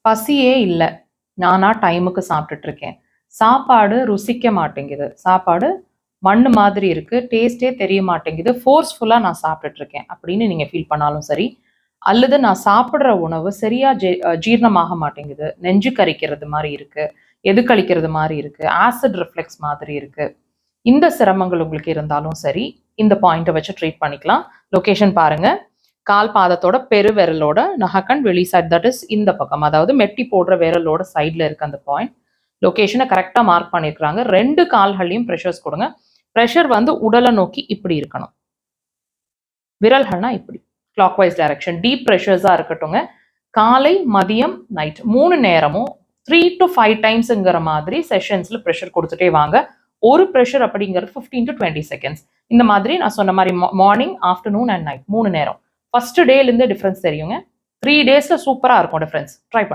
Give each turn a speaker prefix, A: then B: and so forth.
A: பசியே இல்லை, நானா டைமுக்கு சாப்பிட்டுட்டு இருக்கேன், சாப்பாடு ருசிக்க மாட்டேங்குது, சாப்பாடு மண்ணு மாதிரி இருக்கு, டேஸ்டே தெரிய மாட்டேங்குது, ஃபோர்ஸ்ஃபுல்லாக நான் சாப்பிட்டுட்டு இருக்கேன் அப்படின்னு நீங்கள் ஃபீல் பண்ணாலும் சரி, அல்லது நான் சாப்பிட்ற உணவு சரியா ஜீரணமாக மாட்டேங்குது, நெஞ்சு கரிக்கிறது மாதிரி இருக்கு, எது கழிக்கிறது மாதிரி இருக்கு, ஆசிட் ரிஃப்ளெக்ஸ் மாதிரி இருக்கு, இந்த சிரமங்கள் உங்களுக்கு இருந்தாலும் சரி, இந்த பாயிண்ட்டை வச்சு ட்ரீட் பண்ணிக்கலாம். லொகேஷன் பாருங்க, கால் பாதத்தோட பெரு விரலோட நகக்கண் வெளி சைட், தட் இஸ் இந்த பக்கம், அதாவது மெட்டி போடுற விரலோட சைட்ல இருக்கு அந்த பாயிண்ட். லொகேஷனை கரெக்டாக மார்க் பண்ணியிருக்கிறாங்க. 2 கால்களையும் ப்ரெஷர்ஸ் கொடுங்க. ப்ரெஷர் வந்து உடலை நோக்கி இப்படி இருக்கணும், விரல்கள்னா இப்படி கிளாக் வைஸ் டைரக்ஷன். டீப் ப்ரெஷர்ஸாக இருக்கட்டுங்க. காலை மதியம் நைட் 3 நேரமும் 3 to 5 டைம்ஸுங்கிற மாதிரி செஷன்ஸில் ப்ரெஷர் கொடுத்துட்டே வாங்க. ஒரு ப்ரெஷர் அப்படிங்கிறது 15 to 20 செகண்ட்ஸ். இந்த மாதிரி நான் சொன்ன மாதிரி மார்னிங், ஆஃப்டர்நூன் அண்ட் நைட் 3 நேரம். ஃபர்ஸ்ட் டேலேருந்து டிஃப்ரென்ஸ் தெரியுங்க. 3 டேஸில் சூப்பராக இருக்கும் டிஃப்ரென்ஸ். ட்ரை பண்ணுங்க.